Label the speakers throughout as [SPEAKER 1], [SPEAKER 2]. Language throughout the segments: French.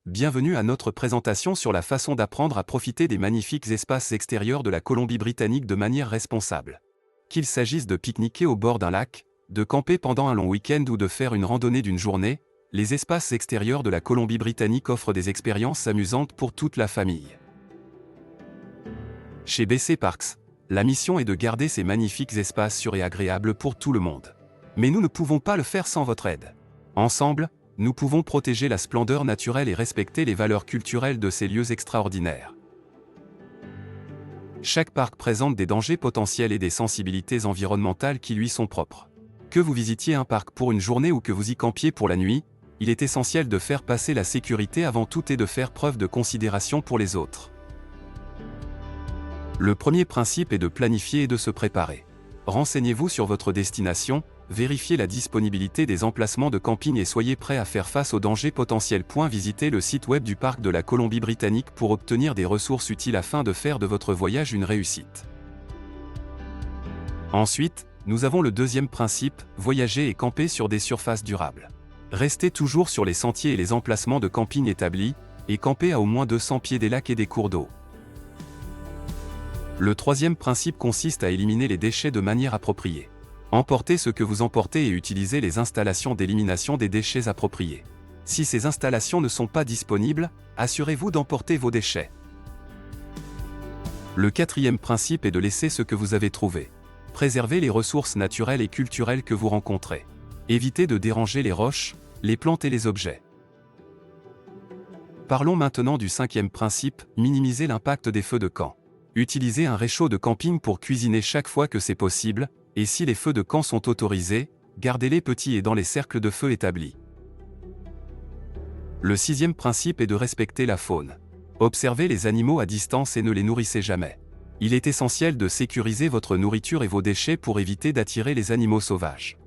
[SPEAKER 1] Bienvenue à notre présentation sur la façon d'apprendre à profiter des magnifiques espaces extérieurs de la Colombie-Britannique de manière responsable. Qu'il s'agisse de pique-niquer au bord d'un lac, de camper pendant un long week-end ou de faire une randonnée d'une journée, les espaces extérieurs de la Colombie-Britannique offrent des expériences amusantes pour toute la famille. Chez BC Parks, la mission est de garder ces magnifiques espaces sûrs et agréables pour tout le monde. Mais nous ne pouvons pas le faire sans votre aide. Ensemble, nous pouvons protéger la splendeur naturelle et respecter les valeurs culturelles de ces lieux extraordinaires. Chaque parc présente des dangers potentiels et des sensibilités environnementales qui lui sont propres. Que vous visitiez un parc pour une journée ou que vous y campiez pour la nuit, il est essentiel de faire passer la sécurité avant tout et de faire preuve de considération pour les autres. Le premier principe est de planifier et de se préparer. Renseignez-vous sur votre destination, vérifiez la disponibilité des emplacements de camping et soyez prêt à faire face aux dangers potentiels. Visitez le site web du parc de la Colombie-Britannique pour obtenir des ressources utiles afin de faire de votre voyage une réussite. Ensuite, nous avons le deuxième principe, voyager et camper sur des surfaces durables. Restez toujours sur les sentiers et les emplacements de camping établis, et campez à au moins 200 pieds des lacs et des cours d'eau. Le troisième principe consiste à éliminer les déchets de manière appropriée. Emportez ce que vous emportez et utilisez les installations d'élimination des déchets appropriées. Si ces installations ne sont pas disponibles, assurez-vous d'emporter vos déchets. Le quatrième principe est de laisser ce que vous avez trouvé. Préservez les ressources naturelles et culturelles que vous rencontrez. Évitez de déranger les roches, les plantes et les objets. Parlons maintenant du cinquième principe, minimiser l'impact des feux de camp. Utilisez un réchaud de camping pour cuisiner chaque fois que c'est possible, et si les feux de camp sont autorisés, gardez-les petits et dans les cercles de feu établis. Le sixième principe est de respecter la faune. Observez les animaux à distance et ne les nourrissez jamais. Il est essentiel de sécuriser votre nourriture et vos déchets pour éviter d'attirer les animaux sauvages.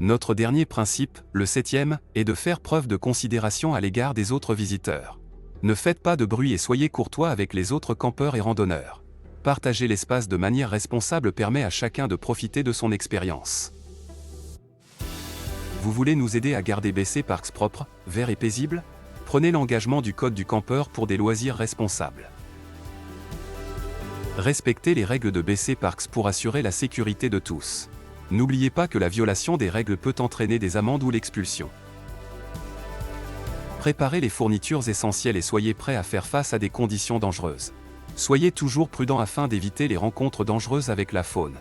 [SPEAKER 1] Notre dernier principe, le septième, est de faire preuve de considération à l'égard des autres visiteurs. Ne faites pas de bruit et soyez courtois avec les autres campeurs et randonneurs. Partager l'espace de manière responsable permet à chacun de profiter de son expérience. Vous voulez nous aider à garder BC Parks propre, vert et paisible? Prenez l'engagement du Code du campeur pour des loisirs responsables. Respectez les règles de BC Parks pour assurer la sécurité de tous. N'oubliez pas que la violation des règles peut entraîner des amendes ou l'expulsion. Préparez les fournitures essentielles et soyez prêts à faire face à des conditions dangereuses. Soyez toujours prudent afin d'éviter les rencontres dangereuses avec la faune.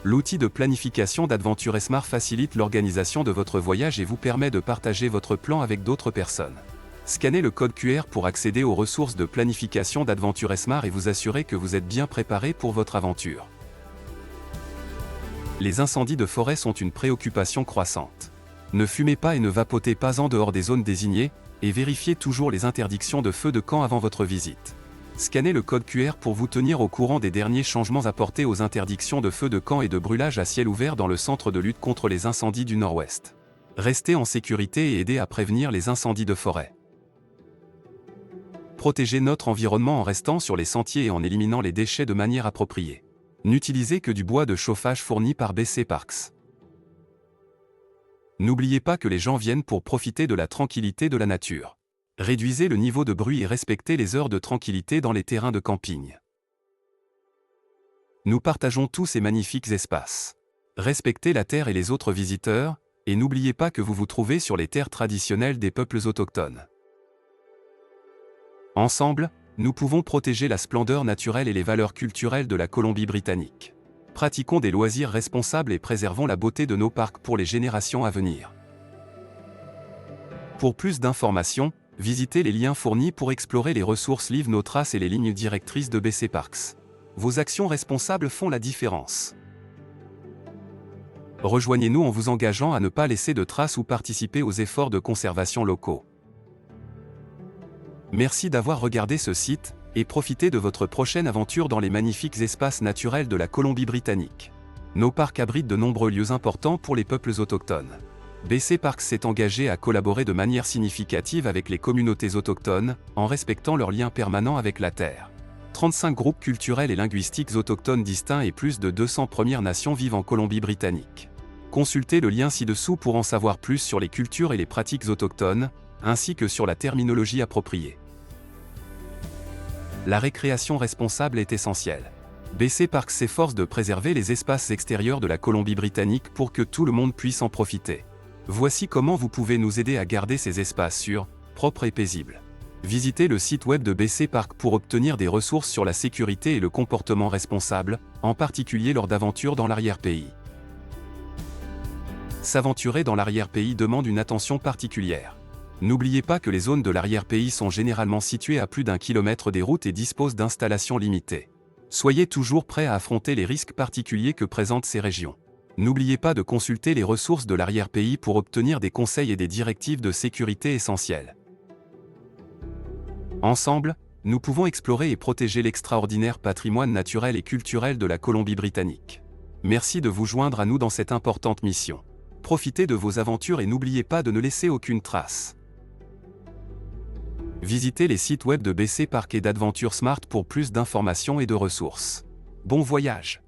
[SPEAKER 1] L'outil de planification d'Adventure Smart facilite l'organisation de votre voyage et vous permet de partager votre plan avec d'autres personnes. Scannez le code QR pour accéder aux ressources de planification d'Adventure Smart et vous assurer que vous êtes bien préparé pour votre aventure. Les incendies de forêt sont une préoccupation croissante. Ne fumez pas et ne vapotez pas en dehors des zones désignées, et vérifiez toujours les interdictions de feu de camp avant votre visite. Scannez le code QR pour vous tenir au courant des derniers changements apportés aux interdictions de feu de camp et de brûlage à ciel ouvert dans le centre de lutte contre les incendies du Nord-Ouest. Restez en sécurité et aidez à prévenir les incendies de forêt. Protégez notre environnement en restant sur les sentiers et en éliminant les déchets de manière appropriée. N'utilisez que du bois de chauffage fourni par BC Parks. N'oubliez pas que les gens viennent pour profiter de la tranquillité de la nature. Réduisez le niveau de bruit et respectez les heures de tranquillité dans les terrains de camping. Nous partageons tous ces magnifiques espaces. Respectez la terre et les autres visiteurs, et n'oubliez pas que vous vous trouvez sur les terres traditionnelles des peuples autochtones. Ensemble, nous pouvons protéger la splendeur naturelle et les valeurs culturelles de la Colombie-Britannique. Pratiquons des loisirs responsables et préservons la beauté de nos parcs pour les générations à venir. Pour plus d'informations, visitez les liens fournis pour explorer les ressources Live nos traces et les lignes directrices de BC Parks. Vos actions responsables font la différence. Rejoignez-nous en vous engageant à ne pas laisser de traces ou participer aux efforts de conservation locaux. Merci d'avoir regardé ce site, et profitez de votre prochaine aventure dans les magnifiques espaces naturels de la Colombie-Britannique. Nos parcs abritent de nombreux lieux importants pour les peuples autochtones. BC Parks s'est engagé à collaborer de manière significative avec les communautés autochtones, en respectant leurs liens permanents avec la terre. 35 groupes culturels et linguistiques autochtones distincts et plus de 200 Premières Nations vivent en Colombie-Britannique. Consultez le lien ci-dessous pour en savoir plus sur les cultures et les pratiques autochtones, ainsi que sur la terminologie appropriée. La récréation responsable est essentielle. BC Parks s'efforce de préserver les espaces extérieurs de la Colombie-Britannique pour que tout le monde puisse en profiter. Voici comment vous pouvez nous aider à garder ces espaces sûrs, propres et paisibles. Visitez le site web de BC Parks pour obtenir des ressources sur la sécurité et le comportement responsable, en particulier lors d'aventures dans l'arrière-pays. S'aventurer dans l'arrière-pays demande une attention particulière. N'oubliez pas que les zones de l'arrière-pays sont généralement situées à plus d'1 kilomètre des routes et disposent d'installations limitées. Soyez toujours prêt à affronter les risques particuliers que présentent ces régions. N'oubliez pas de consulter les ressources de l'arrière-pays pour obtenir des conseils et des directives de sécurité essentielles. Ensemble, nous pouvons explorer et protéger l'extraordinaire patrimoine naturel et culturel de la Colombie-Britannique. Merci de vous joindre à nous dans cette importante mission. Profitez de vos aventures et n'oubliez pas de ne laisser aucune trace. Visitez les sites web de BC Parks et d'Adventure Smart pour plus d'informations et de ressources. Bon voyage!